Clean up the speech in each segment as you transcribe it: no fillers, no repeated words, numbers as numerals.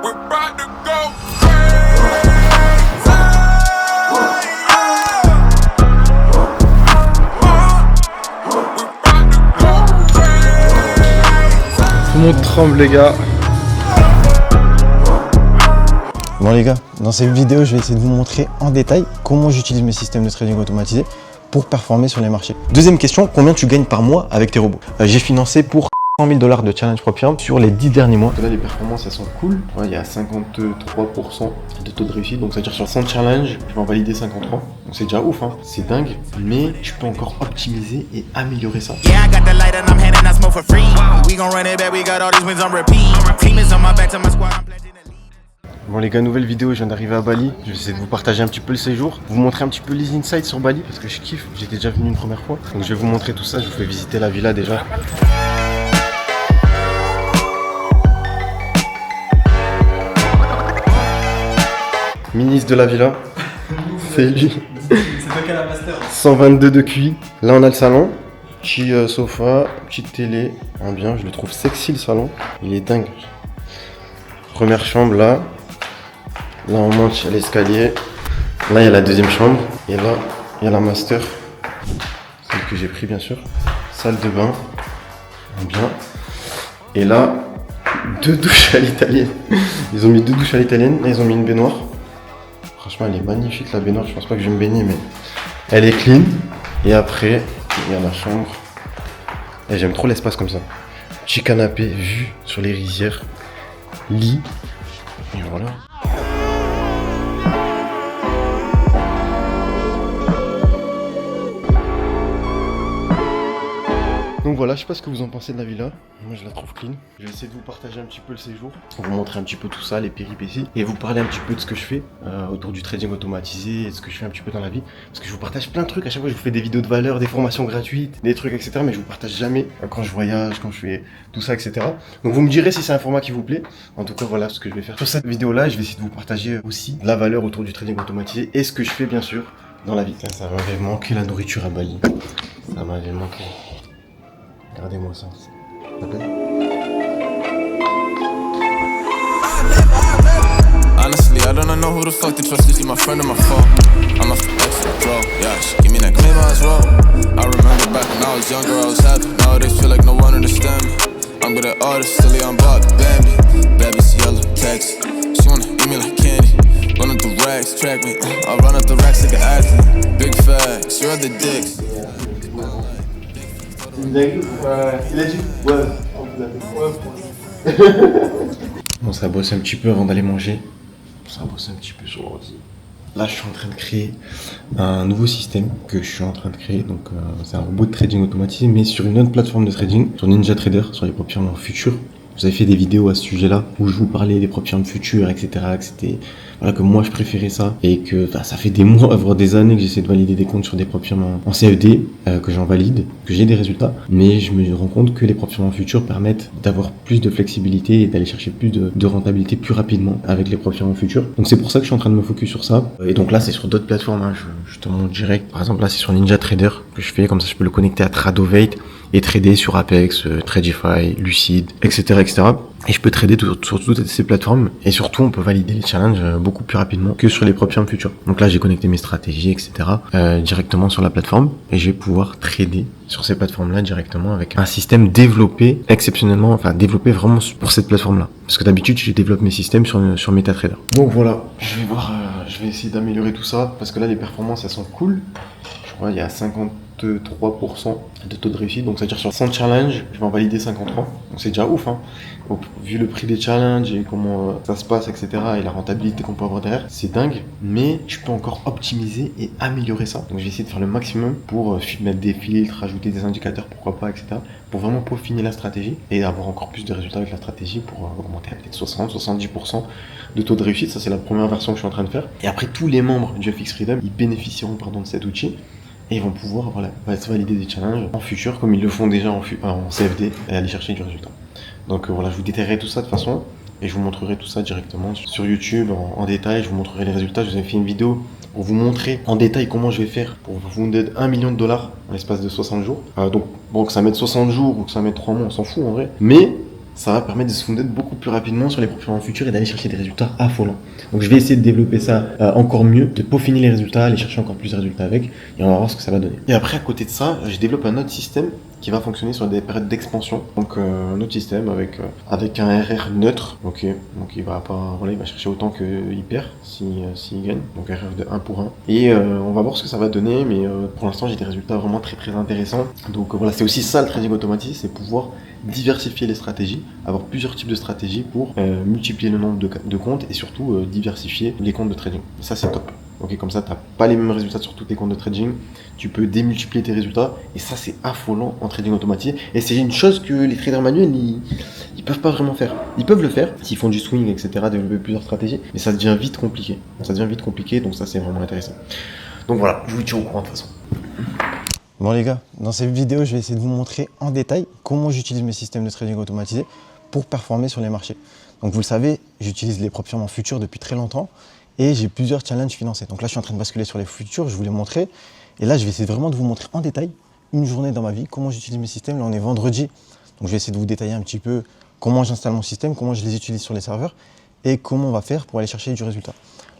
about to go crazy. Tout le monde tremble les gars. Bon les gars, dans cette vidéo, je vais essayer de vous montrer en détail comment j'utilise mes systèmes de trading automatisés pour performer sur les marchés. Deuxième question, combien tu gagnes par mois avec tes robots? J'ai financé pour 100 000 $ de challenge Propium sur les 10 derniers mois. Là les performances elles sont cool. Ouais, il y a 53% de taux de réussite, donc c'est à dire sur 100 challenges, je vais en valider 53. Donc c'est déjà ouf, hein. C'est dingue, mais je peux encore optimiser et améliorer ça. Bon les gars, nouvelle vidéo, je viens d'arriver à Bali. Je vais essayer de vous partager un petit peu le séjour, vous montrer un petit peu les insights sur Bali parce que je kiffe, j'étais déjà venu une première fois. Donc je vais vous montrer tout ça, je vous fais visiter la villa déjà. Ministre de la villa, c'est lui. C'est toi qui as la master. 122 de QI. Là on a le salon, petit sofa, petite télé, bien, je le trouve sexy le salon, il est dingue. Première chambre là. Là on monte à l'escalier, là il y a la deuxième chambre, et là il y a la master, celle que j'ai pris bien sûr, salle de bain, bien, et là, deux douches à l'italienne, ils ont mis deux douches à l'italienne, là ils ont mis une baignoire, franchement elle est magnifique la baignoire, je pense pas que je vais me baigner mais elle est clean, et après il y a la chambre, et j'aime trop l'espace comme ça, petit canapé, vue sur les rizières, lit, et voilà. Donc voilà, je sais pas ce que vous en pensez de la villa, moi je la trouve clean. Je vais essayer de vous partager un petit peu le séjour, vous montrer un petit peu tout ça, les péripéties, et vous parler un petit peu de ce que je fais autour du trading automatisé, et de ce que je fais un petit peu dans la vie. Parce que je vous partage plein de trucs, à chaque fois je vous fais des vidéos de valeur, des formations gratuites, des trucs etc. Mais je vous partage jamais quand je voyage, quand je fais tout ça etc. Donc vous me direz si c'est un format qui vous plaît. En tout cas voilà ce que je vais faire sur cette vidéo là, je vais essayer de vous partager aussi de la valeur autour du trading automatisé, et ce que je fais bien sûr dans la vie. Ça m'avait manqué la nourriture à Bali, ça m'avait manqué. Regardez-moi ça. Honestly, I don't know who the fuck to trust. Is he my friend or my foe? I'm a extra bro. Yeah, she give me that claim I was wrong. I remember back when I was younger, I was happy. Nowadays feel like no one understand me. I'm good at artists, silly, I'm Bob Bambi. Baby's yellow, text. She wanna eat me like candy. Run up the racks, track me. I run up the racks like an athlete. Big facts, you're the dicks. Il a dit ouais. On s'est bossé un petit peu avant d'aller manger. On s'est bossé un petit peu sur l'ordi. Là je suis en train de créer un nouveau système que je suis en train de créer. Donc c'est un robot de trading automatisé mais sur une autre plateforme de trading, sur Ninja Trader, sur les prop firms futures. Vous avez fait des vidéos à ce sujet-là où je vous parlais des prop firms futures, etc. Que c'était voilà, que moi je préférais ça et que ça fait des mois, voire des années que j'essaie de valider des comptes sur des prop firms en CFD, que j'en valide, que j'ai des résultats. Mais je me rends compte que les prop firms futures permettent d'avoir plus de flexibilité et d'aller chercher plus de rentabilité plus rapidement avec les prop firms futures. Donc c'est pour ça que je suis en train de me focus sur ça. Et donc là c'est sur d'autres plateformes, hein. Je te montre direct. Par exemple là c'est sur Ninja Trader que je fais, comme ça je peux le connecter à Tradovate et trader sur Apex, Tradify, Lucid, etc. Et je peux trader sur toutes ces plateformes et surtout on peut valider les challenges beaucoup plus rapidement que sur les prop firms futures. Donc là j'ai connecté mes stratégies etc. Directement sur la plateforme et je vais pouvoir trader sur ces plateformes là directement avec un système développé exceptionnellement, enfin développé vraiment pour cette plateforme là. Parce que d'habitude je développe mes systèmes sur MetaTrader. Donc voilà, je vais voir, je vais essayer d'améliorer tout ça parce que là les performances elles sont cool. Je crois il y a 53% de taux de réussite, donc c'est-à-dire sur 100 challenges, je vais en valider 53, donc c'est déjà ouf, hein. Donc, vu le prix des challenges et comment ça se passe, etc., et la rentabilité qu'on peut avoir derrière, c'est dingue, mais je peux encore optimiser et améliorer ça. Donc je vais essayer de faire le maximum pour mettre des filtres, ajouter des indicateurs, pourquoi pas, etc., pour vraiment peaufiner la stratégie et avoir encore plus de résultats avec la stratégie pour augmenter à peut-être 60-70% de taux de réussite. Ça c'est la première version que je suis en train de faire. Et après tous les membres du FX Freedom, ils bénéficieront de cet outil. Et ils vont pouvoir se valider des challenges en futur comme ils le font déjà en CFD et aller chercher du résultat. Donc voilà, je vous détaillerai tout ça de toute façon et je vous montrerai tout ça directement sur YouTube en détail. Je vous montrerai les résultats. Je vous ai fait une vidéo pour vous montrer en détail comment je vais faire pour vous donner $1 million en l'espace de 60 jours. Donc bon, que ça mette 60 jours ou que ça mette 3 mois, on s'en fout en vrai. Mais ça va permettre de se fonder beaucoup plus rapidement sur les performances futures et d'aller chercher des résultats affolants. Donc je vais essayer de développer ça encore mieux, de peaufiner les résultats, aller chercher encore plus de résultats avec, et on va voir ce que ça va donner. Et après, à côté de ça, je développe un autre système qui va fonctionner sur des périodes d'expansion. Donc un autre système avec un RR neutre, ok, donc il va chercher autant qu'il perd s'il gagne, donc RR de 1 pour 1. Et on va voir ce que ça va donner, mais pour l'instant j'ai des résultats vraiment très très intéressants. Donc voilà, c'est aussi ça le trading automatisé, c'est pouvoir diversifier les stratégies, avoir plusieurs types de stratégies pour multiplier le nombre de comptes et surtout diversifier les comptes de trading. Et ça c'est top. Ok, comme ça, tu n'as pas les mêmes résultats sur tous tes comptes de trading. Tu peux démultiplier tes résultats. Et ça, c'est affolant en trading automatisé. Et c'est une chose que les traders manuels, ils peuvent pas vraiment faire. Ils peuvent le faire s'ils font du swing, etc., développer plusieurs stratégies. Mais ça devient vite compliqué. Donc ça, c'est vraiment intéressant. Donc voilà, je vous tiens au courant de toute façon. Bon les gars, dans cette vidéo, je vais essayer de vous montrer en détail comment j'utilise mes systèmes de trading automatisé pour performer sur les marchés. Donc vous le savez, j'utilise les propres firmes futurs depuis très longtemps. Et j'ai plusieurs challenges financés. Donc là, je suis en train de basculer sur les futurs, je vous les montrer. Et là, je vais essayer vraiment de vous montrer en détail une journée dans ma vie, comment j'utilise mes systèmes. Là, on est vendredi. Donc je vais essayer de vous détailler un petit peu comment j'installe mon système, comment je les utilise sur les serveurs et comment on va faire pour aller chercher du résultat.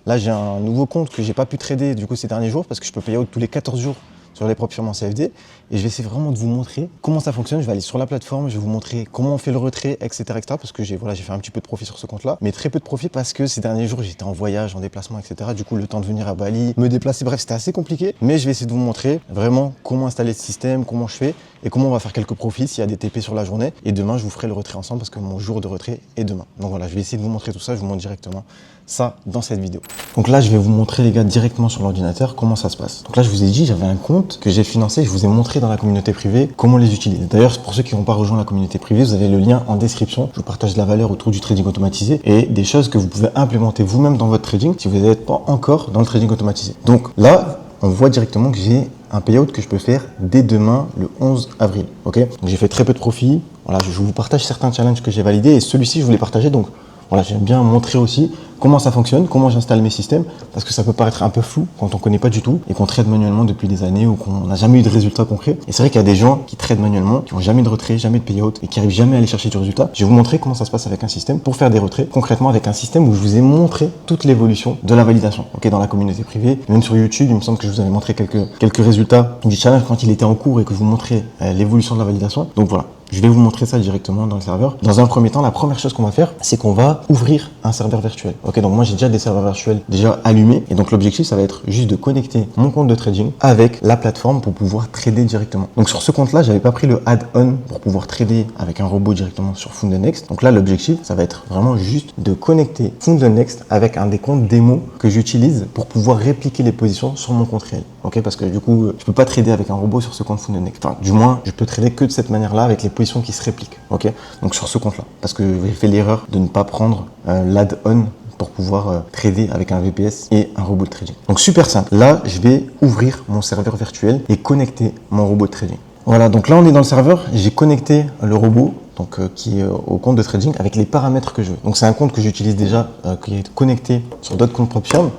Là, j'ai un nouveau compte que j'ai pas pu trader du coup ces derniers jours parce que je peux payer tous les 14 jours sur les propres firmes en CFD. Et je vais essayer vraiment de vous montrer comment ça fonctionne. Je vais aller sur la plateforme, je vais vous montrer comment on fait le retrait, etc. Parce que j'ai fait un petit peu de profit sur ce compte-là, mais très peu de profit parce que ces derniers jours, j'étais en voyage, en déplacement, etc. Du coup, le temps de venir à Bali, me déplacer, bref, c'était assez compliqué. Mais je vais essayer de vous montrer vraiment comment installer ce système, comment je fais et comment on va faire quelques profits s'il y a des TP sur la journée. Et demain, je vous ferai le retrait ensemble parce que mon jour de retrait est demain. Donc voilà, je vais essayer de vous montrer tout ça. Je vous montre directement ça dans cette vidéo. Donc là, je vais vous montrer, les gars, directement sur l'ordinateur comment ça se passe. Donc là, je vous ai dit, j'avais un compte que j'ai financé. Je vous ai montré dans la communauté privée comment les utiliser. D'ailleurs, pour ceux qui n'ont pas rejoint la communauté privée, vous avez le lien en description. Je vous partage de la valeur autour du trading automatisé et des choses que vous pouvez implémenter vous-même dans votre trading si vous n'êtes pas encore dans le trading automatisé. Donc là, on voit directement que j'ai un payout que je peux faire dès demain, le 11 avril. Ok, donc j'ai fait très peu de profit. Voilà, je vous partage certains challenges que j'ai validés et celui-ci, je voulais partager. Donc voilà, j'aime bien montrer aussi comment ça fonctionne, comment j'installe mes systèmes, parce que ça peut paraître un peu flou quand on connaît pas du tout et qu'on trade manuellement depuis des années ou qu'on n'a jamais eu de résultats concrets. Et c'est vrai qu'il y a des gens qui tradent manuellement, qui n'ont jamais de retrait, jamais de payout et qui arrivent jamais à aller chercher du résultat. Je vais vous montrer comment ça se passe avec un système pour faire des retraits, concrètement avec un système où je vous ai montré toute l'évolution de la validation. Ok, dans la communauté privée, même sur YouTube, il me semble que je vous avais montré quelques résultats du challenge quand il était en cours et que je vous montrais l'évolution de la validation. Donc voilà. Je vais vous montrer ça directement dans le serveur. Dans un premier temps, la première chose qu'on va faire, c'est qu'on va ouvrir un serveur virtuel. Ok, donc moi j'ai déjà des serveurs virtuels déjà allumés. Et donc l'objectif, ça va être juste de connecter mon compte de trading avec la plateforme pour pouvoir trader directement. Donc sur ce compte-là, j'avais pas pris le add-on pour pouvoir trader avec un robot directement sur Fundenext. Donc là, l'objectif, ça va être vraiment juste de connecter Fundenext avec un des comptes démo que j'utilise pour pouvoir répliquer les positions sur mon compte réel. Ok, parce que du coup, je peux pas trader avec un robot sur ce compte Fundenext. Enfin, du moins, je peux trader que de cette manière-là avec les positions qui se répliquent. Ok, donc sur ce compte-là, parce que j'ai fait l'erreur de ne pas prendre l'add-on pour pouvoir trader avec un VPS et un robot de trading. Donc super simple. Là, je vais ouvrir mon serveur virtuel et connecter mon robot de trading. Voilà, donc là on est dans le serveur. J'ai connecté le robot donc qui est au compte de trading avec les paramètres que je veux. Donc c'est un compte que j'utilise déjà, qui est connecté sur d'autres comptes propres firmes,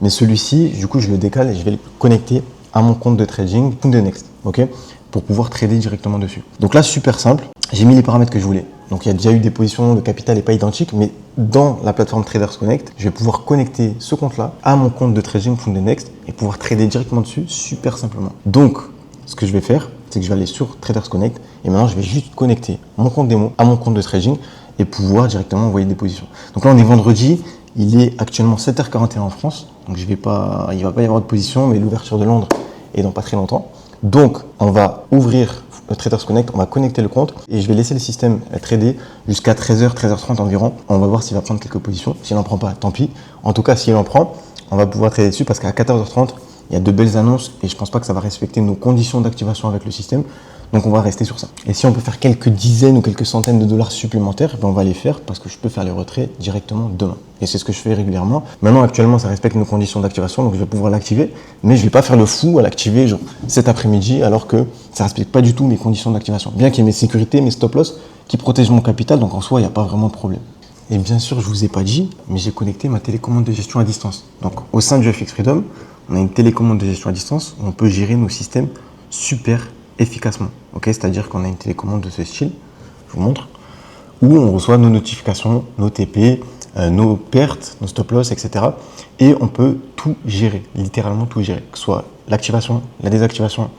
mais celui-ci, du coup, je le décale et je vais le connecter à mon compte de trading Fundenext, ok, pour pouvoir trader directement dessus. Donc là, super simple. J'ai mis les paramètres que je voulais. Donc il y a déjà eu des positions, le capital n'est pas identique, mais dans la plateforme Traders Connect, je vais pouvoir connecter ce compte-là à mon compte de trading Fundenext et pouvoir trader directement dessus super simplement. Donc, ce que je vais faire, c'est que je vais aller sur Traders Connect et maintenant je vais juste connecter mon compte démo à mon compte de trading et pouvoir directement envoyer des positions. Donc là, on est vendredi, il est actuellement 7h41 en France, donc il ne va pas y avoir de position, mais l'ouverture de Londres est dans pas très longtemps. Donc, on va ouvrir Traders Connect, on va connecter le compte et je vais laisser le système trader jusqu'à 13h, 13h30 environ. On va voir s'il va prendre quelques positions. S'il n'en prend pas, tant pis. En tout cas, s'il en prend, on va pouvoir trader dessus parce qu'à 14h30, il y a de belles annonces et je ne pense pas que ça va respecter nos conditions d'activation avec le système. Donc, on va rester sur ça. Et si on peut faire quelques dizaines ou quelques centaines de dollars supplémentaires, ben on va les faire parce que je peux faire les retraits directement demain. Et c'est ce que je fais régulièrement. Maintenant, actuellement, ça respecte nos conditions d'activation, donc je vais pouvoir l'activer. Mais je ne vais pas faire le fou à l'activer genre cet après-midi alors que ça ne respecte pas du tout mes conditions d'activation. Bien qu'il y ait mes sécurités, mes stop-loss qui protègent mon capital, donc en soi, il n'y a pas vraiment de problème. Et bien sûr, je ne vous ai pas dit, mais j'ai connecté ma télécommande de gestion à distance. Donc, au sein du FX Freedom, on a une télécommande de gestion à distance où on peut gérer nos systèmes super efficacement. Okay, c'est-à-dire qu'on a une télécommande de ce style. Je vous montre. où on reçoit nos notifications, nos TP, nos pertes, nos stop loss, etc. Et on peut tout gérer, littéralement tout gérer, que ce soit l'activation, la désactivation,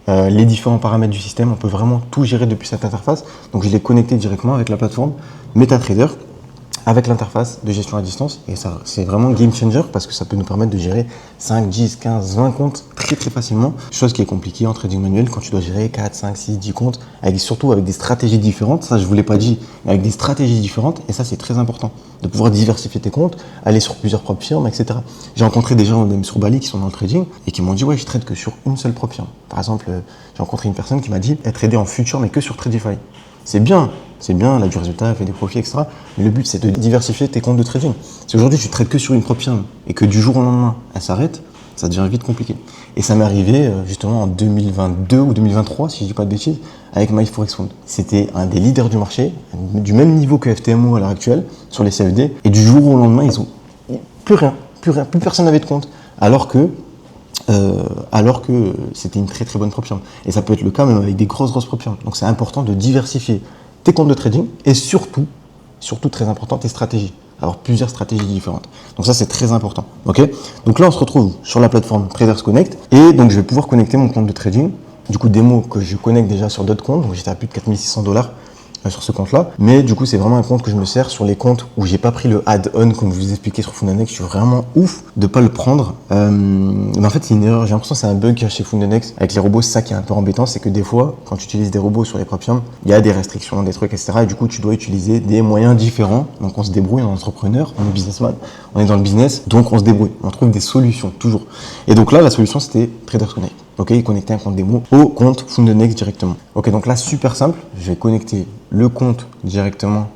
les différents paramètres du système, on peut vraiment tout gérer depuis cette interface. Donc je l'ai connecté directement avec la plateforme MetaTrader, avec l'interface de gestion à distance, et ça c'est vraiment game changer parce que ça peut nous permettre de gérer 5, 10, 15, 20 comptes très facilement, chose qui est compliquée en trading manuel quand tu dois gérer 4, 5, 6, 10 comptes, surtout avec des stratégies différentes. Ça je vous l'ai pas dit, mais avec des stratégies différentes, et ça c'est très important, de pouvoir diversifier tes comptes, aller sur plusieurs propres firmes, etc. J'ai rencontré des gens même sur Bali qui sont dans le trading et qui m'ont dit ouais je trade que sur une seule propre firme. Par exemple, j'ai rencontré une personne qui m'a dit elle tradait en futur mais que sur Tradify. C'est bien, elle a du résultat, elle fait des profits, etc. Mais le but, c'est de diversifier tes comptes de trading. Si aujourd'hui, tu trades que sur une propre firme et que du jour au lendemain, elle s'arrête, ça devient vite compliqué. Et ça m'est arrivé justement en 2022 ou 2023, si je dis pas de bêtises, avec MyForexFund. C'était un des leaders du marché, du même niveau que FTMO à l'heure actuelle, sur les CFD. Et du jour au lendemain, ils ont plus personne n'avait de compte. Alors que c'était une très bonne propre firme. Et ça peut être le cas même avec des grosses propres firmes. Donc c'est important de diversifier tes comptes de trading et surtout très important, tes stratégies. Alors plusieurs stratégies différentes. Donc ça c'est très important. Ok. Donc là on se retrouve sur la plateforme Traders Connect et donc je vais pouvoir connecter mon compte de trading. Du coup démo que je connecte déjà sur d'autres comptes. Donc j'étais à plus de 4600 $ sur ce compte-là. Mais du coup, c'est vraiment un compte que je me sers sur les comptes où j'ai pas pris le add-on, comme je vous expliquais sur Fundanex. Je suis vraiment ouf de pas le prendre. Mais en fait, c'est une erreur. J'ai l'impression que c'est un bug qu'il y a chez Fundanex. Avec les robots, c'est ça qui est un peu embêtant. C'est que des fois, quand tu utilises des robots sur les propres, il y a des restrictions, des trucs, etc. Et du coup, tu dois utiliser des moyens différents. Donc, on se débrouille, on est entrepreneur, on est businessman, on est dans le business. Donc, on se débrouille. On trouve des solutions, toujours. Et donc là, la solution, c'était Traders Connect. Ok, connecter un compte démo au compte Fundanex directement. Ok, donc là, super simple. Je vais connecter le compte directement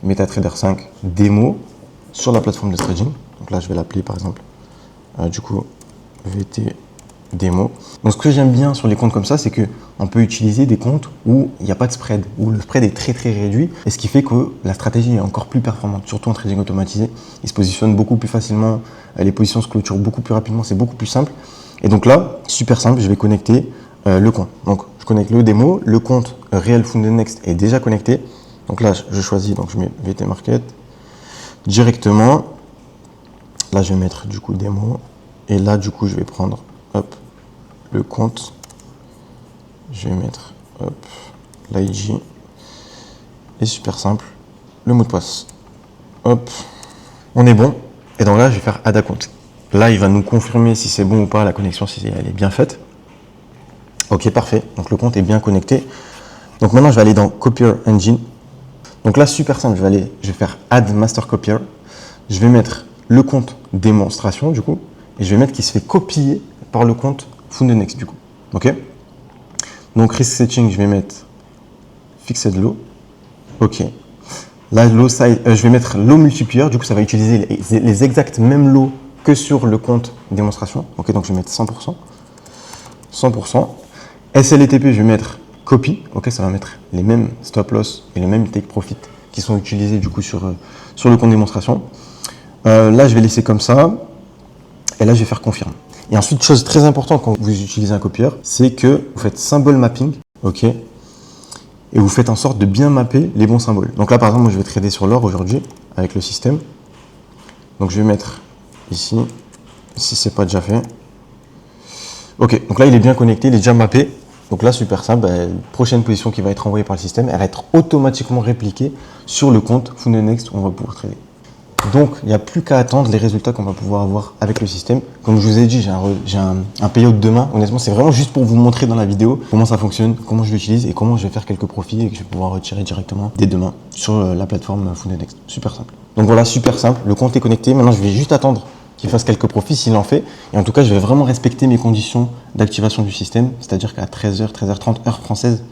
MetaTrader 5 démo sur la plateforme de trading. Donc là, je vais l'appeler par exemple, du coup, VT démo. Donc, ce que j'aime bien sur les comptes comme ça, c'est qu'on peut utiliser des comptes où il n'y a pas de spread, où le spread est très réduit, et ce qui fait que la stratégie est encore plus performante, surtout en trading automatisé. Il se positionne beaucoup plus facilement, les positions se clôturent beaucoup plus rapidement, c'est beaucoup plus simple. Et donc là, super simple, je vais connecter le compte. Donc, je connecte le démo, le compte réel Fundanex est déjà connecté. Donc là, je choisis, donc je mets VT Market directement. Là, je vais mettre du coup démo. Et là, du coup, je vais prendre, hop, le compte. Je vais mettre, hop, l'IG. Et super simple, le mot de passe. Hop, on est bon. Et donc là, je vais faire Add Account. Là, il va nous confirmer si c'est bon ou pas la connexion, si elle est bien faite. Ok, parfait. Donc le compte est bien connecté. Donc maintenant, je vais aller dans Copier Engine. Donc là, super simple. Je vais faire Add Master Copier. Je vais mettre le compte démonstration du coup, et je vais mettre qu'il se fait copier par le compte Fundanex du coup. Ok. Donc Risk Setting, je vais mettre Fixed Low. Ok. Là, low size, je vais mettre low multiplier. Du coup, ça va utiliser les exacts mêmes lows que sur le compte démonstration. Ok, donc je vais mettre 100%. 100%. SL et TP, je vais mettre copy. Ok, ça va mettre les mêmes stop loss et les mêmes take profit qui sont utilisés du coup sur le compte démonstration. Là, je vais laisser comme ça. Et là, je vais faire confirme. Et ensuite, chose très importante quand vous utilisez un copieur, c'est que vous faites symbole mapping. Ok. Et vous faites en sorte de bien mapper les bons symboles. Donc là, par exemple, moi, je vais trader sur l'or aujourd'hui avec le système. Donc, je vais mettre ici, si c'est pas déjà fait. Ok, donc là il est bien connecté, il est déjà mappé. Donc là super simple, prochaine position qui va être envoyée par le système, elle va être automatiquement répliquée sur le compte Fundanex où on va pouvoir trader. Donc il n'y a plus qu'à attendre les résultats qu'on va pouvoir avoir avec le système. Comme je vous ai dit, j'ai un payout demain. Honnêtement, c'est vraiment juste pour vous montrer dans la vidéo comment ça fonctionne, comment je l'utilise et comment je vais faire quelques profits et que je vais pouvoir retirer directement dès demain sur la plateforme Fundanex. Super simple. Donc voilà, super simple. Le compte est connecté. Maintenant, je vais juste attendre qu'il fasse quelques profits s'il en fait. Et en tout cas, je vais vraiment respecter mes conditions d'activation du système. C'est-à-dire qu'à 13h, 13h30, heure française,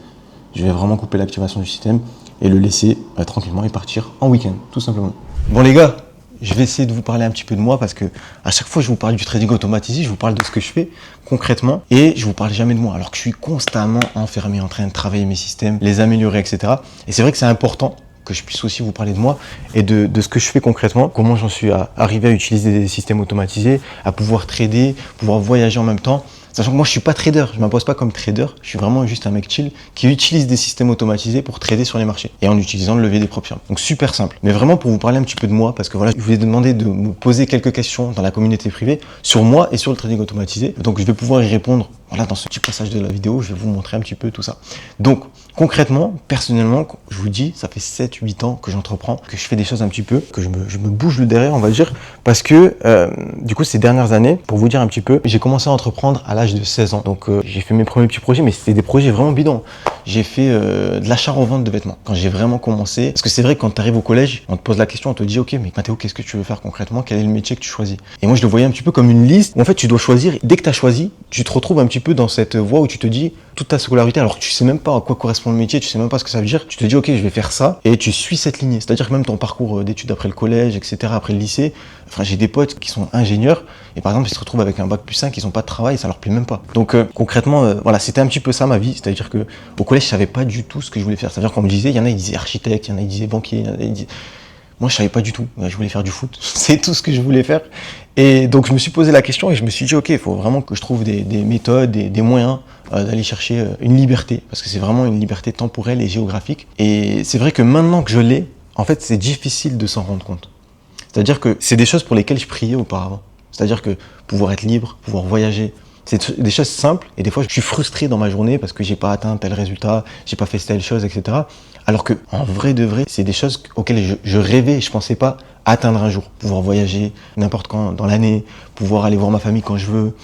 je vais vraiment couper l'activation du système et le laisser tranquillement et partir en week-end, tout simplement. Bon les gars, je vais essayer de vous parler un petit peu de moi parce que à chaque fois je vous parle du trading automatisé, je vous parle de ce que je fais concrètement et je vous parle jamais de moi alors que je suis constamment enfermé en train de travailler mes systèmes, les améliorer, etc. Et c'est vrai que c'est important que je puisse aussi vous parler de moi et de ce que je fais concrètement, comment j'en suis arrivé à utiliser des systèmes automatisés, à pouvoir trader, pouvoir voyager en même temps. Sachant que moi, je suis pas trader, je m'impose pas comme trader, je suis vraiment juste un mec chill qui utilise des systèmes automatisés pour trader sur les marchés et en utilisant le levier des propres firmes. Donc super simple. Mais vraiment pour vous parler un petit peu de moi, parce que voilà, je vous ai demandé de me poser quelques questions dans la communauté privée sur moi et sur le trading automatisé. Donc je vais pouvoir y répondre. Voilà, dans ce petit passage de la vidéo, je vais vous montrer un petit peu tout ça. Donc, concrètement, personnellement, je vous dis, ça fait 7-8 ans que j'entreprends, que je fais des choses un petit peu, que je me bouge le derrière, on va dire, parce que, du coup, ces dernières années, pour vous dire un petit peu, j'ai commencé à entreprendre à l'âge de 16 ans. Donc, j'ai fait mes premiers petits projets, mais c'était des projets vraiment bidons. J'ai fait de l'achat-revente de vêtements. Quand j'ai vraiment commencé, parce que c'est vrai que quand tu arrives au collège, on te pose la question, on te dit, ok, mais Mathéo, qu'est-ce que tu veux faire concrètement? Quel est le métier que tu choisis? Et moi, je le voyais un petit peu comme une liste où en fait, tu dois choisir. Dès que tu as choisi, tu te retrouves un petit peu dans cette voie où tu te dis toute ta scolarité, alors que tu sais même pas à quoi correspond le métier, tu sais même pas ce que ça veut dire, tu te dis ok, je vais faire ça et tu suis cette lignée. C'est-à-dire que même ton parcours d'études après le collège, etc., après le lycée, enfin j'ai des potes qui sont ingénieurs et par exemple ils se retrouvent avec un bac+5, ils ont pas de travail, ça leur plaît même pas. Donc concrètement, voilà, c'était un petit peu ça ma vie, c'est-à-dire que au collège je savais pas du tout ce que je voulais faire. C'est-à-dire qu'on me disait, il y en a ils disaient architecte, il y en a ils disaient banquier, il y en a ils disaient... Moi, je savais pas du tout. Je voulais faire du foot. C'est tout ce que je voulais faire. Et donc, je me suis posé la question et je me suis dit, ok, il faut vraiment que je trouve des méthodes, des moyens d'aller chercher une liberté. Parce que c'est vraiment une liberté temporelle et géographique. Et c'est vrai que maintenant que je l'ai, en fait, c'est difficile de s'en rendre compte. C'est-à-dire que c'est des choses pour lesquelles je priais auparavant. C'est-à-dire que pouvoir être libre, pouvoir voyager, c'est des choses simples. Et des fois, je suis frustré dans ma journée parce que j'ai pas atteint tel résultat, j'ai pas fait telle chose, etc. Alors que, en vrai de vrai, c'est des choses auxquelles je rêvais, je pensais pas atteindre un jour. Pouvoir voyager n'importe quand dans l'année, pouvoir aller voir ma famille quand je veux,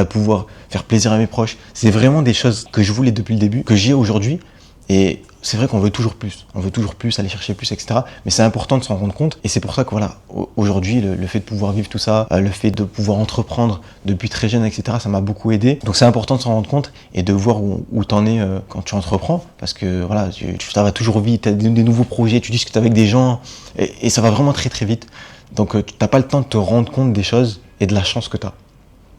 pouvoir faire plaisir à mes proches. C'est vraiment des choses que je voulais depuis le début, que j'ai aujourd'hui. Et c'est vrai qu'on veut toujours plus. On veut toujours plus, aller chercher plus, etc. Mais c'est important de s'en rendre compte. Et c'est pour ça que voilà, aujourd'hui, le fait de pouvoir vivre tout ça, le fait de pouvoir entreprendre depuis très jeune, etc., ça m'a beaucoup aidé. Donc c'est important de s'en rendre compte et de voir où t'en es quand tu entreprends. Parce que voilà, ça va toujours vite, t'as des nouveaux projets, tu discutes avec des gens et ça va vraiment très très vite. Donc t'as pas le temps de te rendre compte des choses et de la chance que t'as.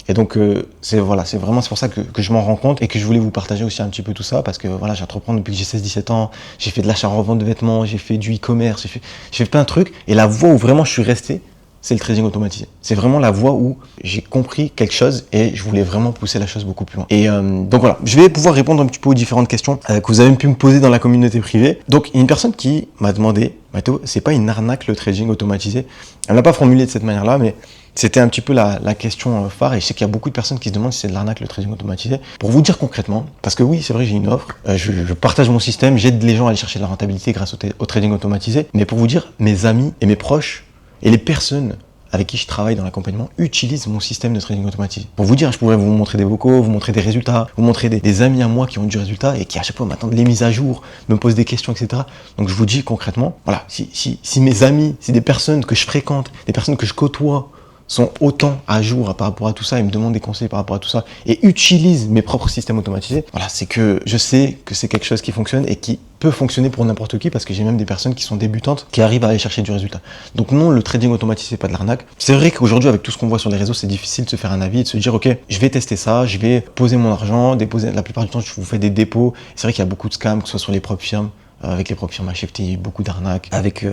Et donc c'est pour ça que je m'en rends compte et que je voulais vous partager aussi un petit peu tout ça parce que voilà, j'entreprends depuis que j'ai 16-17 ans, j'ai fait de l'achat-revente de vêtements, j'ai fait du e-commerce, j'ai fait plein de trucs et la voie où vraiment je suis resté, c'est le trading automatisé. C'est vraiment la voie où j'ai compris quelque chose et je voulais vraiment pousser la chose beaucoup plus loin. Et donc voilà, je vais pouvoir répondre un petit peu aux différentes questions que vous avez pu me poser dans la communauté privée. Donc il y a une personne qui m'a demandé, Mathéo, c'est pas une arnaque le trading automatisé? Elle l'a pas formulé de cette manière-là, mais c'était un petit peu la question phare et je sais qu'il y a beaucoup de personnes qui se demandent si c'est de l'arnaque le trading automatisé. Pour vous dire concrètement, parce que oui, c'est vrai, j'ai une offre, je partage mon système, j'aide les gens à aller chercher de la rentabilité grâce au trading automatisé, mais pour vous dire, mes amis et mes proches et les personnes avec qui je travaille dans l'accompagnement utilisent mon système de trading automatisé. Pour vous dire, je pourrais vous montrer des vocaux, vous montrer des résultats, vous montrer des amis à moi qui ont du résultat et qui à chaque fois m'attendent les mises à jour, me posent des questions, etc. Donc je vous dis concrètement, voilà, si mes amis, si des personnes que je fréquente, des personnes que je côtoie, sont autant à jour par rapport à tout ça et me demandent des conseils par rapport à tout ça et utilisent mes propres systèmes automatisés, voilà, c'est que je sais que c'est quelque chose qui fonctionne et qui peut fonctionner pour n'importe qui parce que j'ai même des personnes qui sont débutantes qui arrivent à aller chercher du résultat. Donc non, le trading automatisé, c'est pas de l'arnaque. C'est vrai qu'aujourd'hui, avec tout ce qu'on voit sur les réseaux, c'est difficile de se faire un avis et de se dire, ok, je vais tester ça, je vais poser mon argent, déposer, la plupart du temps, je vous fais des dépôts. C'est vrai qu'il y a beaucoup de scams, que ce soit sur les propres firmes. Avec les propres firmes HFT, il y a eu beaucoup d'arnaques, avec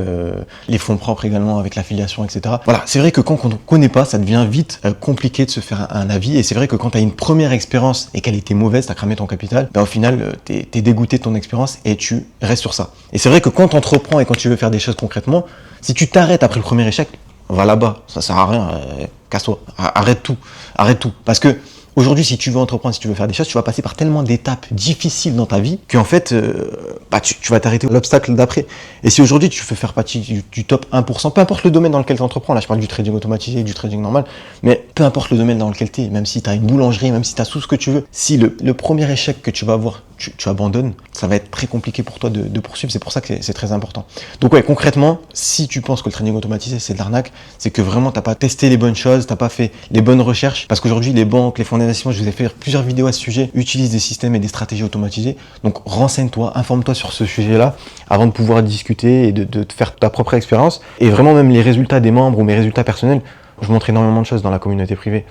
les fonds propres également, avec l'affiliation, etc. Voilà, c'est vrai que quand on ne connaît pas, ça devient vite compliqué de se faire un avis. Et c'est vrai que quand tu as une première expérience et qu'elle était mauvaise, tu as cramé ton capital, ben au final, tu es dégoûté de ton expérience et tu restes sur ça. Et c'est vrai que quand tu entreprends et quand tu veux faire des choses concrètement, si tu t'arrêtes après le premier échec, va là-bas, ça sert à rien, casse-toi, arrête tout. Parce que aujourd'hui, si tu veux entreprendre, si tu veux faire des choses, tu vas passer par tellement d'étapes difficiles dans ta vie qu'en fait, tu vas t'arrêter à l'obstacle d'après. Et si aujourd'hui, tu veux faire partie du top 1%, peu importe le domaine dans lequel tu entreprends, là je parle du trading automatisé, du trading normal, mais peu importe le domaine dans lequel tu es, même si tu as une boulangerie, même si tu as tout ce que tu veux, si le premier échec que tu vas avoir, tu abandonnes, ça va être très compliqué pour toi de poursuivre. C'est pour ça que c'est très important. Donc ouais, concrètement, si tu penses que le trading automatisé c'est de l'arnaque, c'est que vraiment t'as pas testé les bonnes choses, t'as pas fait les bonnes recherches, parce qu'aujourd'hui les banques, les fonds d'investissement, je vous ai fait plusieurs vidéos à ce sujet, utilisent des systèmes et des stratégies automatisées. Donc renseigne-toi, informe-toi sur ce sujet-là avant de pouvoir discuter et de te faire ta propre expérience. Et vraiment même les résultats des membres ou mes résultats personnels, je montre énormément de choses dans la communauté privée.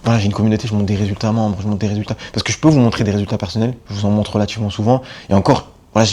Voilà, j'ai une communauté, je montre des résultats membres, je montre des résultats, parce que je peux vous montrer des résultats personnels, je vous en montre relativement souvent, et encore, Voilà,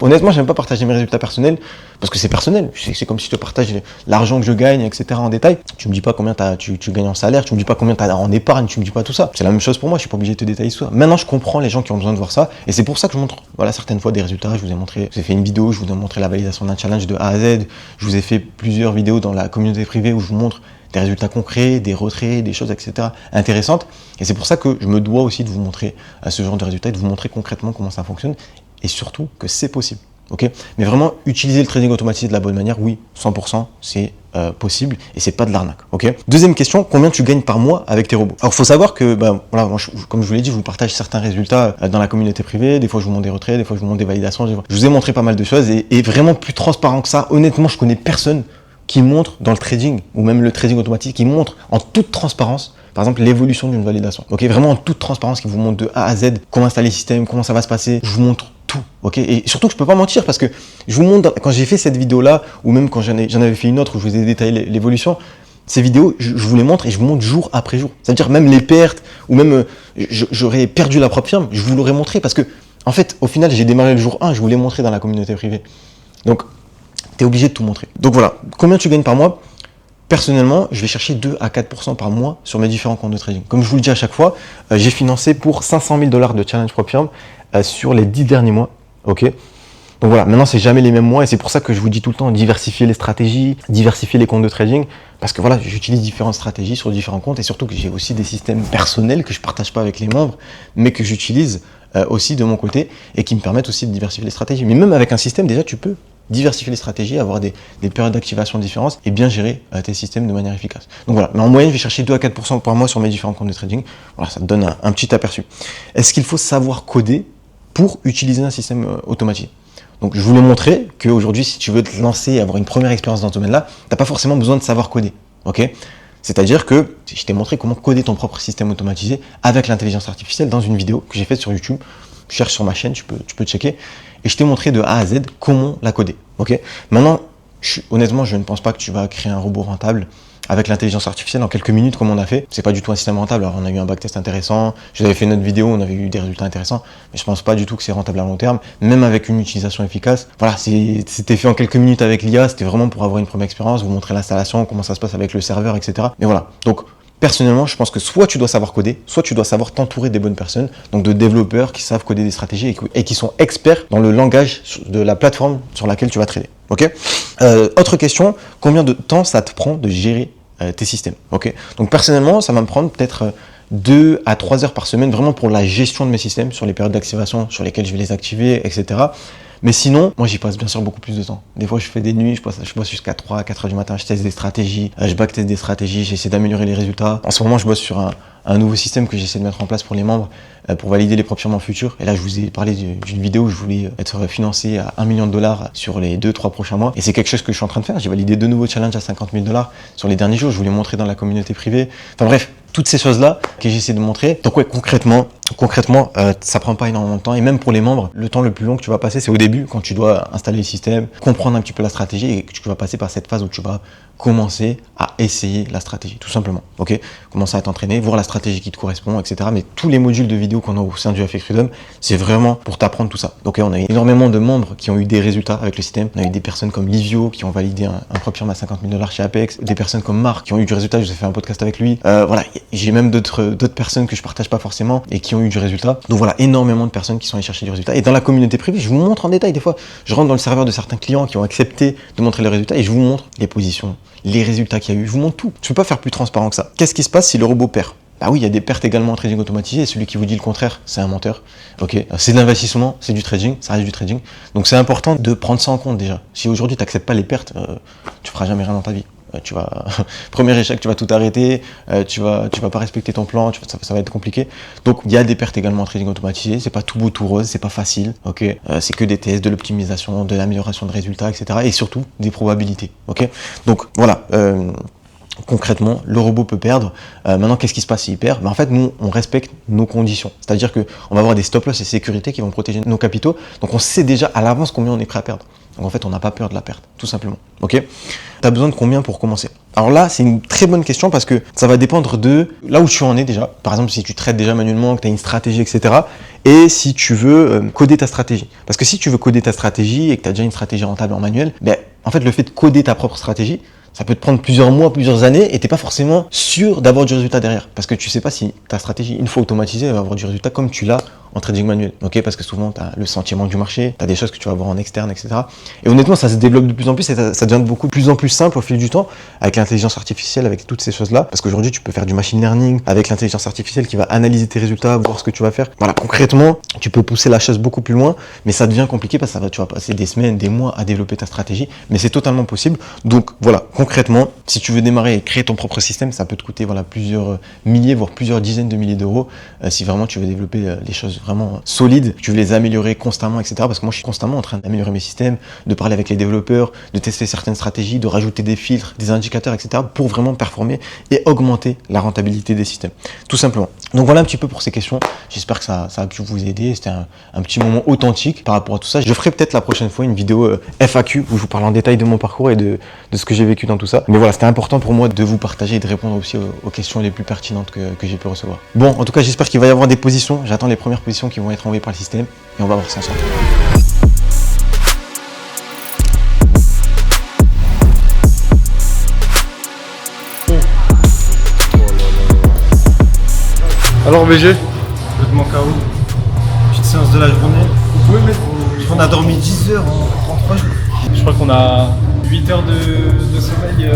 honnêtement, j'aime pas partager mes résultats personnels parce que c'est personnel. C'est comme si je te partage l'argent que je gagne, etc. en détail. Tu me dis pas combien tu gagnes en salaire, tu me dis pas combien tu as en épargne, tu me dis pas tout ça. C'est la même chose pour moi, je suis pas obligé de te détailler tout ça. Maintenant, je comprends les gens qui ont besoin de voir ça et c'est pour ça que je montre, voilà, certaines fois des résultats. Je vous ai fait une vidéo, je vous ai montré la validation d'un challenge de A à Z. Je vous ai fait plusieurs vidéos dans la communauté privée où je vous montre des résultats concrets, des retraits, des choses, etc. intéressantes. Et c'est pour ça que je me dois aussi de vous montrer ce genre de résultats et de vous montrer concrètement comment ça fonctionne et surtout que c'est possible. Okay, mais vraiment, utiliser le trading automatisé de la bonne manière, oui, 100%, c'est possible et c'est pas de l'arnaque. Okay. Deuxième question, combien tu gagnes par mois avec tes robots? Alors, il faut savoir que, voilà, moi, comme je vous l'ai dit, je vous partage certains résultats dans la communauté privée. Des fois, je vous montre des retraits, des fois, je vous montre des validations. Je vous ai montré pas mal de choses et vraiment plus transparent que ça. Honnêtement, je connais personne qui montre dans le trading ou même le trading automatique, qui montre en toute transparence, par exemple, l'évolution d'une validation. Ok, vraiment en toute transparence, qui vous montre de A à Z comment installer le système, comment ça va se passer. Je vous montre tout. Ok, et surtout que je peux pas mentir parce que je vous montre quand j'ai fait cette vidéo-là ou même quand j'en avais fait une autre où je vous ai détaillé l'évolution. Ces vidéos, je vous les montre et je vous montre jour après jour. C'est-à-dire même les pertes ou même j'aurais perdu la propre firme, je vous l'aurais montré parce que en fait, au final, j'ai démarré le jour 1, je vous l'ai montré dans la communauté privée. Donc tu es obligé de tout montrer. Donc voilà, combien tu gagnes par mois? Personnellement, je vais chercher 2 à 4% par mois sur mes différents comptes de trading. Comme je vous le dis à chaque fois, j'ai financé pour 500 000 $ de challenge propre firme sur les 10 derniers mois. Ok. Donc voilà, maintenant c'est jamais les mêmes mois et c'est pour ça que je vous dis tout le temps diversifier les stratégies, diversifier les comptes de trading parce que voilà, j'utilise différentes stratégies sur différents comptes et surtout que j'ai aussi des systèmes personnels que je partage pas avec les membres mais que j'utilise aussi de mon côté et qui me permettent aussi de diversifier les stratégies. Mais même avec un système, déjà tu peux diversifier les stratégies, avoir des périodes d'activation différentes et bien gérer tes systèmes de manière efficace. Donc voilà, mais en moyenne, je vais chercher 2 à 4% par mois sur mes différents comptes de trading. Voilà, ça te donne un petit aperçu. Est-ce qu'il faut savoir coder pour utiliser un système automatisé? Donc je voulais montrer qu'aujourd'hui, si tu veux te lancer et avoir une première expérience dans ce domaine-là, tu n'as pas forcément besoin de savoir coder. Ok? C'est-à-dire que je t'ai montré comment coder ton propre système automatisé avec l'intelligence artificielle dans une vidéo que j'ai faite sur YouTube. Cherche sur ma chaîne, tu peux checker. Et je t'ai montré de A à Z comment la coder. Ok. Maintenant, honnêtement, je ne pense pas que tu vas créer un robot rentable avec l'intelligence artificielle en quelques minutes comme on a fait. C'est pas du tout un système rentable. Alors on a eu un backtest intéressant, je vous avais fait une autre vidéo, on avait eu des résultats intéressants, mais je pense pas du tout que c'est rentable à long terme, même avec une utilisation efficace. Voilà, c'était fait en quelques minutes avec l'IA, c'était vraiment pour avoir une première expérience, vous montrer l'installation, comment ça se passe avec le serveur, etc. Mais voilà, donc personnellement, je pense que soit tu dois savoir coder, soit tu dois savoir t'entourer des bonnes personnes, donc de développeurs qui savent coder des stratégies et qui sont experts dans le langage de la plateforme sur laquelle tu vas trader. Ok. Autre question, combien de temps ça te prend de gérer tes systèmes? Ok. Donc personnellement, ça va me prendre peut-être 2 à 3 heures par semaine, vraiment pour la gestion de mes systèmes, sur les périodes d'activation sur lesquelles je vais les activer, etc. Mais sinon, moi j'y passe bien sûr beaucoup plus de temps. Des fois je fais des nuits, je bosse jusqu'à 3 à 4 heures du matin, je teste des stratégies, je backteste des stratégies, j'essaie d'améliorer les résultats. En ce moment je bosse sur un nouveau système que j'essaie de mettre en place pour les membres pour valider les propres firmes en futur. Et là je vous ai parlé d'une vidéo où je voulais être financé à $1 million sur les 2-3 prochains mois. Et c'est quelque chose que je suis en train de faire. J'ai validé 2 nouveaux challenges à $50 000 sur les derniers jours. Je voulais montrer dans la communauté privée. Enfin bref, toutes ces choses-là que j'essaie de montrer. Donc ouais, concrètement, ça prend pas énormément de temps. Et même pour les membres, le temps le plus long que tu vas passer, c'est au début, quand tu dois installer le système, comprendre un petit peu la stratégie et que tu vas passer par cette phase où tu vas commencer à essayer la stratégie, tout simplement. Ok, commencer à t'entraîner, voir la stratégie qui te correspond, etc. Mais tous les modules de vidéo qu'on a au sein du FX Freedom, c'est vraiment pour t'apprendre tout ça. Donc on a énormément de membres qui ont eu des résultats avec le système. On a eu des personnes comme Livio qui ont validé un propre firme à $50 000 chez Apex, des personnes comme Marc qui ont eu du résultat. Je vous ai fait un podcast avec lui. Voilà, j'ai même d'autres personnes que je partage pas forcément et qui ont eu du résultat. Donc voilà, énormément de personnes qui sont allées chercher du résultat. Et dans la communauté privée, je vous montre en détail. Des fois, je rentre dans le serveur de certains clients qui ont accepté de montrer les résultats et je vous montre les positions, les résultats qu'il y a eu. Je vous montre tout. Je peux pas faire plus transparent que ça. Qu'est-ce qui se passe si le robot perd? Bah oui, il y a des pertes également en trading automatisé et celui qui vous dit le contraire, c'est un menteur. Ok, c'est de l'investissement, c'est du trading, ça reste du trading. Donc c'est important de prendre ça en compte déjà. Si aujourd'hui tu n'acceptes pas les pertes, tu feras jamais rien dans ta vie. Tu vas premier échec, tu vas tout arrêter, tu vas pas respecter ton plan, ça va être compliqué. Donc il y a des pertes également en trading automatisé, c'est pas tout beau tout rose, c'est pas facile, ok. C'est que des tests, de l'optimisation, de l'amélioration de résultats, etc. Et surtout des probabilités, ok. Donc voilà. concrètement, le robot peut perdre. Maintenant, qu'est-ce qui se passe s'il perd? En fait, nous, on respecte nos conditions. C'est-à-dire qu'on va avoir des stop-loss et sécurité qui vont protéger nos capitaux. Donc, on sait déjà à l'avance combien on est prêt à perdre. Donc, en fait, on n'a pas peur de la perte, tout simplement. Ok? Tu as besoin de combien pour commencer? Alors là, c'est une très bonne question parce que ça va dépendre de là où tu en es déjà. Par exemple, si tu traites déjà manuellement, que tu as une stratégie, etc. Et si tu veux coder ta stratégie. Parce que si tu veux coder ta stratégie et que tu as déjà une stratégie rentable en manuel, ben, en fait, le fait de coder ta propre stratégie, ça peut te prendre plusieurs mois, plusieurs années et t'es pas forcément sûr d'avoir du résultat derrière. Parce que tu sais pas si ta stratégie, une fois automatisée, elle va avoir du résultat comme tu l'as en trading manuel. Ok? Parce que souvent, tu as le sentiment du marché, tu as des choses que tu vas voir en externe, etc. Et honnêtement, ça se développe de plus en plus et ça devient de plus en plus simple au fil du temps avec l'intelligence artificielle, avec toutes ces choses-là. Parce qu'aujourd'hui, tu peux faire du machine learning avec l'intelligence artificielle qui va analyser tes résultats, voir ce que tu vas faire. Voilà, concrètement, tu peux pousser la chose beaucoup plus loin, mais ça devient compliqué parce que tu vas passer des semaines, des mois à développer ta stratégie, mais c'est totalement possible. Donc voilà, concrètement, si tu veux démarrer et créer ton propre système, ça peut te coûter voilà, plusieurs milliers, voire plusieurs dizaines de milliers d'euros si vraiment tu veux développer les choses vraiment solides, tu veux les améliorer constamment, etc. Parce que moi, je suis constamment en train d'améliorer mes systèmes, de parler avec les développeurs, de tester certaines stratégies, de rajouter des filtres, des indicateurs, etc. pour vraiment performer et augmenter la rentabilité des systèmes. Tout simplement. Donc voilà un petit peu pour ces questions. J'espère que ça a pu vous aider. C'était un petit moment authentique par rapport à tout ça. Je ferai peut-être la prochaine fois une vidéo FAQ où je vous parle en détail de mon parcours et de ce que j'ai vécu dans tout ça. Mais voilà, c'était important pour moi de vous partager et de répondre aussi aux questions les plus pertinentes que j'ai pu recevoir. Bon, en tout cas, j'espère qu'il va y avoir des positions. J'attends les premières positions qui vont être envoyées par le système et on va voir ça ensemble. Alors BG, complètement KO. Petite séance de la journée. Vous pouvez mettre. On a dormi 10 heures en 33 jours. Je crois qu'on a 8 heures de sommeil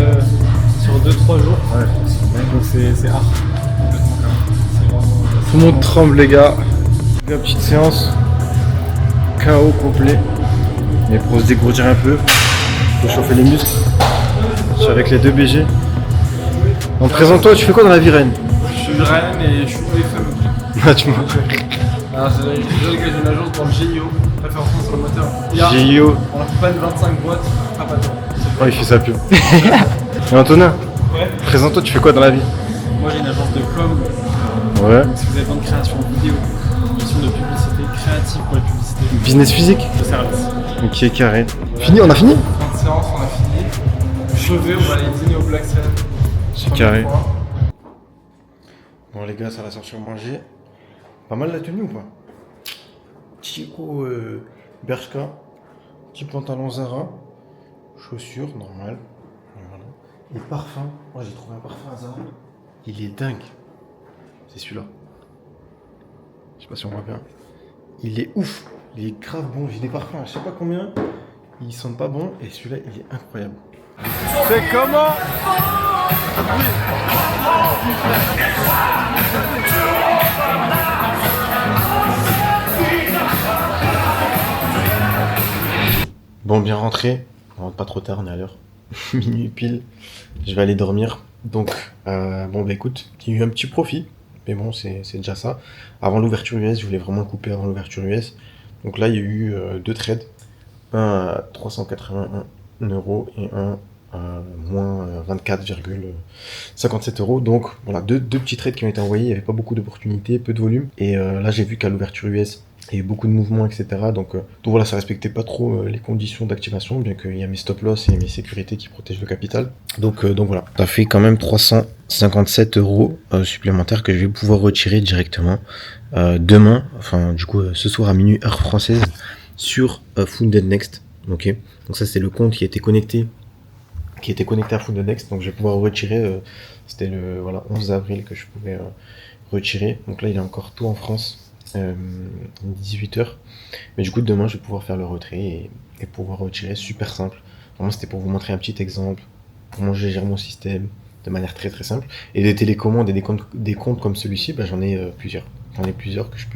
sur 2-3 jours. Ouais. Donc c'est hard. C'est vraiment... Tout le monde tremble les gars. La petite séance. KO complet. Mais pour se dégourdir un peu, faut chauffer les muscles. Je suis avec les deux BG. En présente-toi, tu fais quoi dans la vie Rennes? Je suis Rennes et je suis PFM. Ah, tu m'as. Alors j'ai une agence dans le GIO, référencement sur le moteur. GIO. On accompagne 25 boîtes, pas patron. Oh, il fait sa pub. Et Antonin, Ouais. présente-toi, tu fais quoi dans la vie? Moi j'ai une agence de com. Ouais. Si vous avez besoin de création vidéo, mission de publicité, créative pour la publicité, Business physique? de service. Ok, carré. Fini, on a fini? Fin de séance, on a fini. Chevet, on va aller dîner au Black Sun. C'est carré. Bon les gars, ça va sortir manger. Pas mal la tenue ou pas? Petit haut Bershka, petit pantalon Zara, chaussures normales. Voilà. Et parfum. Moi j'ai trouvé un parfum à Zara. Il est dingue. C'est celui-là. Je sais pas si on voit bien. Il est ouf. Il est grave bon. J'ai des parfums, je sais pas combien. Ils sentent pas bon et celui-là il est incroyable. C'est comment? Bon, bien rentré. On rentre pas trop tard, on est à l'heure. Minuit pile. Je vais aller dormir. Donc, bon, bah écoute, il y a eu un petit profit. Mais bon, c'est déjà ça. Avant l'ouverture US, je voulais vraiment le couper avant l'ouverture US. Donc là, il y a eu deux trades. Un à 381 € et un à moins 24,57 €. Donc voilà, deux petits trades qui ont été envoyés. Il n'y avait pas beaucoup d'opportunités, peu de volume. Et là, j'ai vu qu'à l'ouverture US, il y a eu beaucoup de mouvements, etc. Donc voilà, ça respectait pas trop les conditions d'activation, bien qu'il y a mes stop loss et mes sécurités qui protègent le capital. Donc voilà, ça fait quand même 357 € supplémentaires que je vais pouvoir retirer directement demain, enfin du coup ce soir à minuit heure française sur Funded Next. Ok, donc ça c'est le compte qui était connecté à Funded Next. Donc je vais pouvoir retirer. C'était le 11 avril que je pouvais retirer. Donc là il y a encore tout en France. 18h, mais du coup demain je vais pouvoir faire le retrait et pouvoir retirer. Super simple, vraiment c'était pour vous montrer un petit exemple comment je gère mon système de manière très très simple. Et des télécommandes et des comptes comme celui-ci, j'en ai plusieurs que je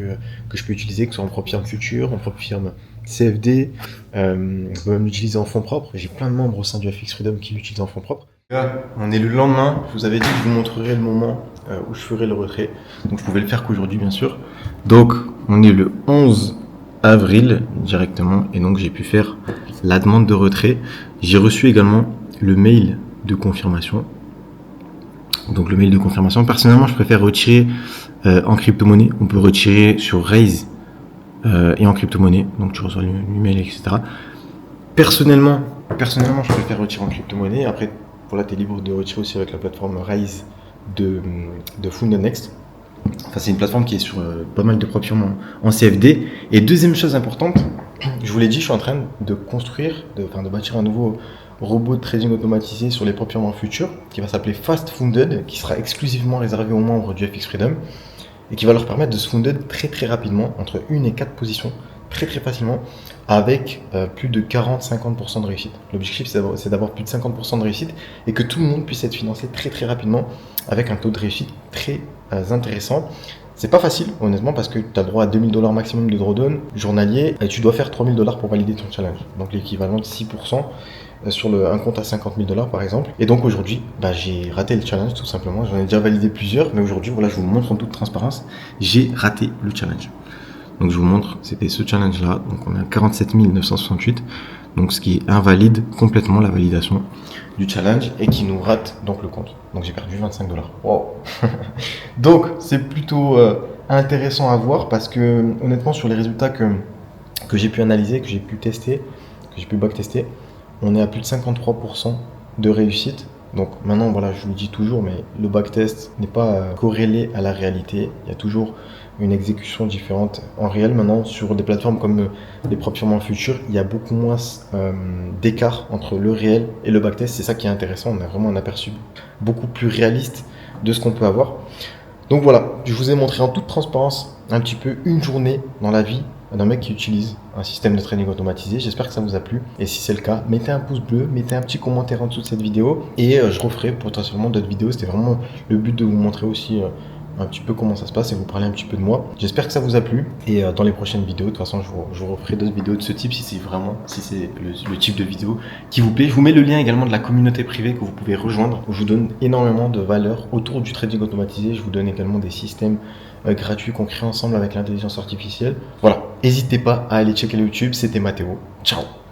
peux utiliser, que ce soit en propre firme future, en propre firme CFD, je peux même l'utiliser en fonds propres. J'ai plein de membres au sein du FX Freedom qui l'utilisent en fonds propres. On est le lendemain, je vous avais dit que je vous montrerai le moment où je ferai le retrait, donc je pouvais le faire qu'aujourd'hui bien sûr. Donc on est le 11 avril directement et donc j'ai pu faire la demande de retrait. J'ai reçu également le mail de confirmation Donc le mail de confirmation. Personnellement, je préfère retirer en crypto-monnaie. On peut retirer sur Raise et en crypto-monnaie. Donc tu reçois l'email, etc. Personnellement, je préfère retirer en crypto-monnaie. Après, voilà, tu es libre de retirer aussi avec la plateforme Raise de Founded Next. Enfin, c'est une plateforme qui est sur pas mal de propres en CFD. Et deuxième chose importante, je vous l'ai dit, je suis en train de construire, de bâtir un nouveau robot de trading automatisé sur les propres futurs qui va s'appeler Fast Funded, qui sera exclusivement réservé aux membres du FX Freedom et qui va leur permettre de se funded très très rapidement, entre 1 et 4 positions, très très facilement, avec plus de 40-50% de réussite. L'objectif, c'est d'avoir plus de 50% de réussite et que tout le monde puisse être financé très très rapidement avec un taux de réussite très intéressant. C'est pas facile, honnêtement, parce que tu as droit à $2000 maximum de drawdown journalier et tu dois faire $3000 pour valider ton challenge. Donc l'équivalent de 6% sur un compte à $50 000 par exemple. Et donc aujourd'hui, j'ai raté le challenge tout simplement. J'en ai déjà validé plusieurs, mais aujourd'hui, voilà, je vous le montre en toute transparence. J'ai raté le challenge. Donc je vous montre, c'était ce challenge-là. Donc on a 47 968. Donc ce qui invalide complètement la validation du challenge et qui nous rate donc le compte. Donc j'ai perdu $25. Wow. Donc c'est plutôt intéressant à voir parce que honnêtement sur les résultats que j'ai pu analyser, que j'ai pu tester, que j'ai pu backtester, on est à plus de 53% de réussite. Donc maintenant, voilà, je vous le dis toujours, mais le backtest n'est pas corrélé à la réalité. Il y a toujours une exécution différente en réel. Maintenant, sur des plateformes comme les proprement futurs, il y a beaucoup moins d'écart entre le réel et le backtest. C'est ça qui est intéressant. On a vraiment un aperçu beaucoup plus réaliste de ce qu'on peut avoir. Donc voilà, je vous ai montré en toute transparence un petit peu une journée dans la vie d'un mec qui utilise un système de trading automatisé. J'espère que ça vous a plu. Et si c'est le cas, mettez un pouce bleu, mettez un petit commentaire en dessous de cette vidéo. Et je referai potentiellement d'autres vidéos. C'était vraiment le but de vous montrer aussi un petit peu comment ça se passe et vous parler un petit peu de moi. J'espère que ça vous a plu. Et dans les prochaines vidéos, de toute façon, je vous referai d'autres vidéos de ce type si c'est le type de vidéo qui vous plaît. Je vous mets le lien également de la communauté privée que vous pouvez rejoindre, où je vous donne énormément de valeur autour du trading automatisé. Je vous donne également des systèmes gratuits qu'on crée ensemble avec l'intelligence artificielle. Voilà, n'hésitez pas à aller checker le YouTube. C'était Mathéo. Ciao.